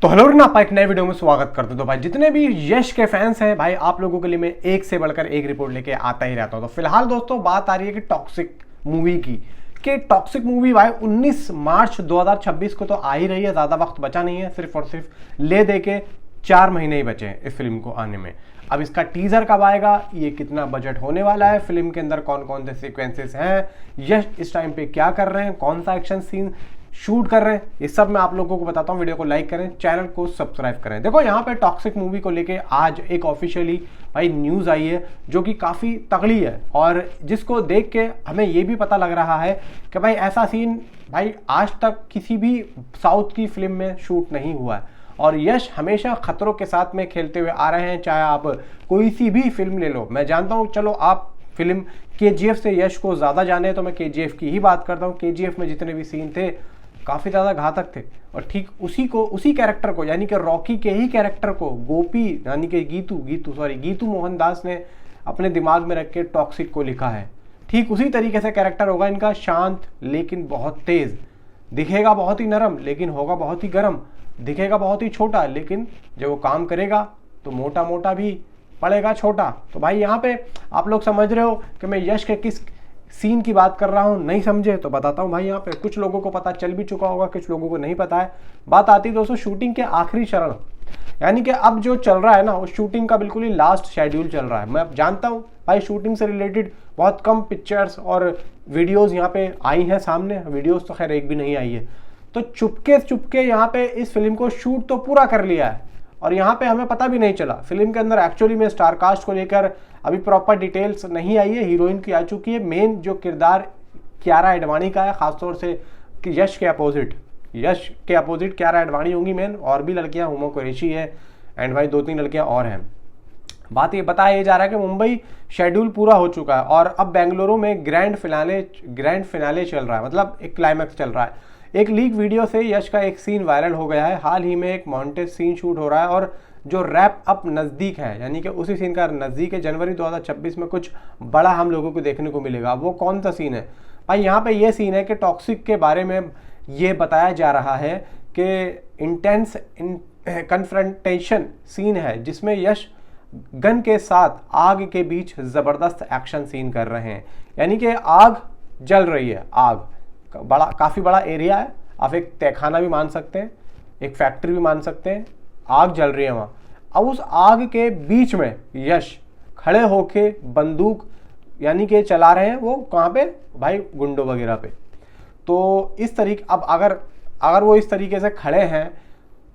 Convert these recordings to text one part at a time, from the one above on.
तो हेलो नापा एक नए वीडियो में स्वागत करते। तो भाई जितने भी यश के फैंस हैं भाई, आप लोगों के लिए मैं एक से बढ़कर एक रिपोर्ट लेके आता ही रहता हूं। तो फिलहाल दोस्तों बात आ रही है कि टॉक्सिक मूवी की, कि टॉक्सिक मूवी भाई 19 मार्च 2026 को तो आ ही रही है। ज्यादा वक्त बचा नहीं है, सिर्फ और सिर्फ ले दे के 4 महीने ही बचे हैं इस फिल्म को आने में। अब इसका टीजर कब आएगा, ये कितना बजट होने वाला है, फिल्म के अंदर कौन कौन से सीक्वेंसेस हैं, यश इस टाइम पे क्या कर रहे हैं, कौन सा एक्शन सीन शूट कर रहे हैं, ये सब मैं आप लोगों को बताता हूँ। वीडियो को लाइक करें, चैनल को सब्सक्राइब करें। देखो यहाँ पे टॉक्सिक मूवी को लेके आज एक ऑफिशियली भाई न्यूज आई है जो कि काफी तगड़ी है, और जिसको देख के हमें ये भी पता लग रहा है कि भाई ऐसा सीन भाई आज तक किसी भी साउथ की फिल्म में शूट नहीं हुआ है। और यश हमेशा खतरों के साथ में खेलते हुए आ रहे हैं, चाहे आप कोई सी भी फिल्म ले लो। मैं जानता हूँ, चलो आप फिल्म KGF से यश को ज्यादा जाने, तो मैं KGF की ही बात करता हूँ। KGF में जितने भी सीन थे काफी ज्यादा घातक थे, और ठीक उसी कैरेक्टर को यानी कि रॉकी के ही कैरेक्टर को गोपी यानी कि गीतू मोहनदास ने अपने दिमाग में रख के टॉक्सिक को लिखा है। ठीक उसी तरीके से कैरेक्टर होगा इनका, शांत लेकिन बहुत तेज, दिखेगा बहुत ही नरम लेकिन होगा बहुत ही गर्म, दिखेगा बहुत ही छोटा लेकिन जब वो काम करेगा तो मोटा मोटा भी पड़ेगा छोटा। तो भाई यहाँ पे आप लोग समझ रहे हो कि मैं यश के किस सीन की बात कर रहा हूँ। नहीं समझे तो बताता हूँ भाई। यहाँ पे कुछ लोगों को पता चल भी चुका होगा, कुछ लोगों को नहीं पता है। बात आती है दोस्तों शूटिंग के आखिरी चरण, यानी कि अब जो चल रहा है ना, वो शूटिंग का बिल्कुल ही लास्ट शेड्यूल चल रहा है। मैं जानता हूँ भाई शूटिंग से रिलेटेड बहुत कम पिक्चर्स और वीडियोज यहाँ पे आई हैं सामने, वीडियोज तो खैर एक भी नहीं आई है। तो चुपके यहाँ पे इस फिल्म को शूट तो पूरा कर लिया है, और यहाँ पे हमें पता भी नहीं चला। फिल्म के अंदर एक्चुअली में स्टार कास्ट को लेकर अभी प्रॉपर डिटेल्स नहीं आई है। हीरोइन की आ चुकी है, मेन जो किरदार कियारा आडवाणी का है, खासतौर से कि यश के अपोजिट कियारा आडवाणी होंगी मेन, और भी लड़कियां हुमा कुरैशी है एंड भाई 2-3 लड़कियां और हैं। बात ये बताया जा रहा है कि मुंबई शेड्यूल पूरा हो चुका है और अब बेंगलुरु में ग्रैंड फिनाले चल रहा है, मतलब एक क्लाइमैक्स चल रहा है। एक लीक वीडियो से यश का एक सीन वायरल हो गया है। हाल ही में एक मॉन्टेज सीन शूट हो रहा है और जो रैप अप नज़दीक है, यानी कि उसी सीन का नज़दीक है। जनवरी 2026 में कुछ बड़ा हम लोगों को देखने को मिलेगा। वो कौन सा सीन है भाई? यहाँ पे ये सीन है कि टॉक्सिक के बारे में ये बताया जा रहा है कि इंटेंस कन्फ्रंटेशन सीन है, जिसमें यश गन के साथ आग के बीच ज़बरदस्त एक्शन सीन कर रहे हैं। यानी कि आग जल रही है, आग काफ़ी बड़ा एरिया है, आप एक तहखाना भी मान सकते हैं, एक फैक्ट्री भी मान सकते हैं, आग जल रही है वहाँ। अब उस आग के बीच में यश खड़े होके बंदूक यानी कि चला रहे हैं, वो कहाँ पे भाई? गुंडों वगैरह पे। तो इस तरीके अब अगर वो इस तरीके से खड़े हैं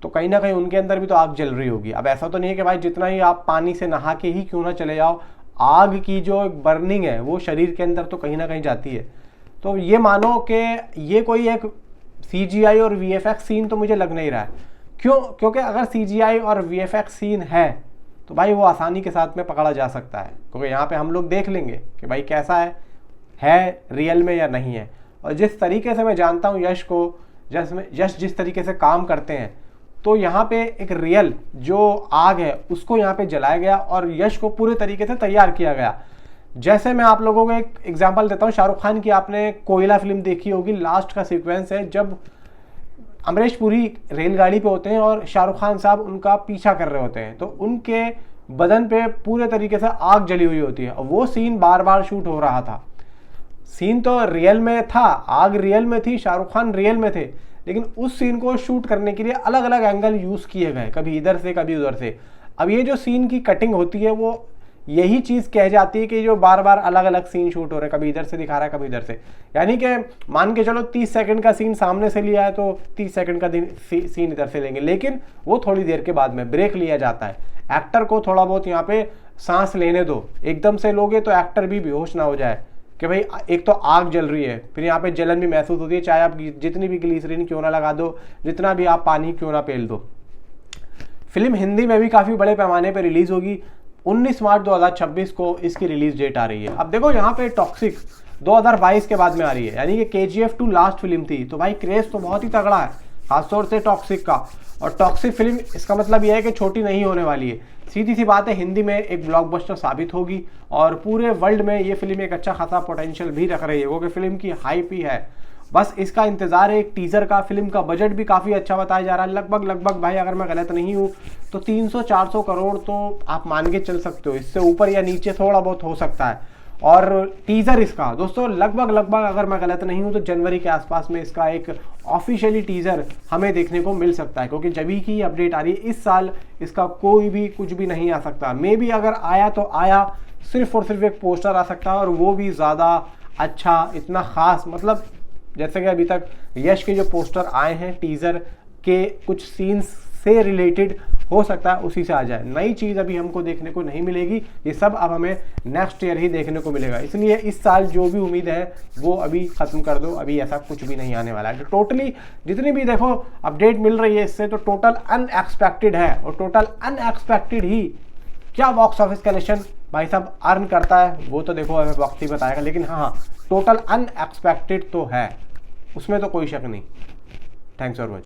तो कहीं ना कहीं उनके अंदर भी तो आग जल रही होगी। अब ऐसा तो नहीं है कि भाई जितना ही आप पानी से नहा के ही क्यों ना चले जाओ, आग की जो बर्निंग है वो शरीर के अंदर तो कहीं ना कहीं जाती है। तो ये मानो कि ये कोई एक CGI और VFX सीन तो मुझे लग नहीं रहा है। क्यों? क्योंकि अगर CGI और VFX सीन है तो भाई वो आसानी के साथ में पकड़ा जा सकता है, क्योंकि यहाँ पे हम लोग देख लेंगे कि भाई कैसा है रियल में या नहीं है। और जिस तरीके से मैं जानता हूँ यश को, यश जिस तरीके से काम करते हैं, तो यहाँ पे एक रियल जो आग है उसको यहाँ पे जलाया गया और यश को पूरे तरीके से तैयार किया गया। जैसे मैं आप लोगों को एक एग्जांपल देता हूँ, शाहरुख खान की आपने कोयला फिल्म देखी होगी। लास्ट का सीक्वेंस है जब अमरीश पुरी रेलगाड़ी पे होते हैं और शाहरुख खान साहब उनका पीछा कर रहे होते हैं, तो उनके बदन पे पूरे तरीके से आग जली हुई होती है। और वो सीन बार बार शूट हो रहा था। सीन तो रियल में था, आग रियल में थी, शाहरुख खान रियल में थे, लेकिन उस सीन को शूट करने के लिए अलग अलग एंगल यूज किए गए, कभी इधर से कभी उधर से। अब ये जो सीन की कटिंग होती है वो यही चीज कह जाती है कि जो बार बार अलग अलग सीन शूट हो रहे हैं, कभी इधर से दिखा रहा है कभी इधर से। यानी कि मान के चलो 30 सेकंड का सीन सामने से लिया है तो 30 सेकंड का सीन इधर से लेंगे, लेकिन वो थोड़ी देर के बाद में ब्रेक लिया जाता है। एक्टर को थोड़ा बहुत यहाँ पे सांस लेने दो, एकदम से लोगे तो एक्टर भी बेहोश ना हो जाए कि भाई एक तो आग जल रही है, फिर यहाँ पे जलन भी महसूस होती है, चाहे आप जितनी भी ग्लीसरीन क्यों ना लगा दो, जितना भी आप पानी क्यों ना पेल दो। फिल्म हिंदी में भी काफी बड़े पैमाने पर रिलीज होगी। 19 मार्च 2026 को इसकी रिलीज डेट आ रही है। अब देखो यहाँ पे टॉक्सिक 2022 के बाद में आ रही है, यानी कि KGF 2 लास्ट फिल्म थी, तो भाई क्रेज तो बहुत ही तगड़ा है खासतौर से टॉक्सिक का। और टॉक्सिक फिल्म इसका मतलब यह है कि छोटी नहीं होने वाली है। सीधी सी बात है, हिंदी में एक ब्लॉकबस्टर साबित होगी और पूरे वर्ल्ड में ये फिल्म एक अच्छा खासा पोटेंशियल भी रख रही है, क्योंकि फिल्म की हाइप ही है। बस इसका इंतजार है एक टीजर का। फिल्म का बजट भी काफी अच्छा बताया जा रहा है, लगभग भाई अगर मैं गलत नहीं हूँ तो 300-400 करोड़ तो आप मान के चल सकते हो, इससे ऊपर या नीचे थोड़ा बहुत हो सकता है। और टीजर इसका दोस्तों लगभग अगर मैं गलत नहीं हूं तो जनवरी के आसपास में इसका एक ऑफिशियली टीजर हमें देखने को मिल सकता है, क्योंकि जब की अपडेट आ रही है इस साल इसका कोई भी कुछ भी नहीं आ सकता। मे बी अगर आया तो आया सिर्फ और सिर्फ एक पोस्टर आ सकता है, और वो भी ज़्यादा अच्छा इतना खास, मतलब जैसे कि अभी तक यश के जो पोस्टर आए हैं टीजर के कुछ सीन्स से रिलेटेड हो सकता है उसी से आ जाए। नई चीज़ अभी हमको देखने को नहीं मिलेगी, ये सब अब हमें नेक्स्ट ईयर ही देखने को मिलेगा। इसलिए इस साल जो भी उम्मीद है वो अभी ख़त्म कर दो, अभी ऐसा कुछ भी नहीं आने वाला है। तो टोटली जितनी भी देखो अपडेट मिल रही है इससे तो टोटल अनएक्सपेक्टेड है, और टोटल अनएक्सपेक्टेड ही क्या बॉक्स ऑफिस कलेक्शन भाई साहब अर्न करता है वो तो देखो हमें वक्त ही बताएगा, लेकिन हाँ टोटल अनएक्सपेक्टेड तो है, उसमें तो कोई शक नहीं। Thanks for watching.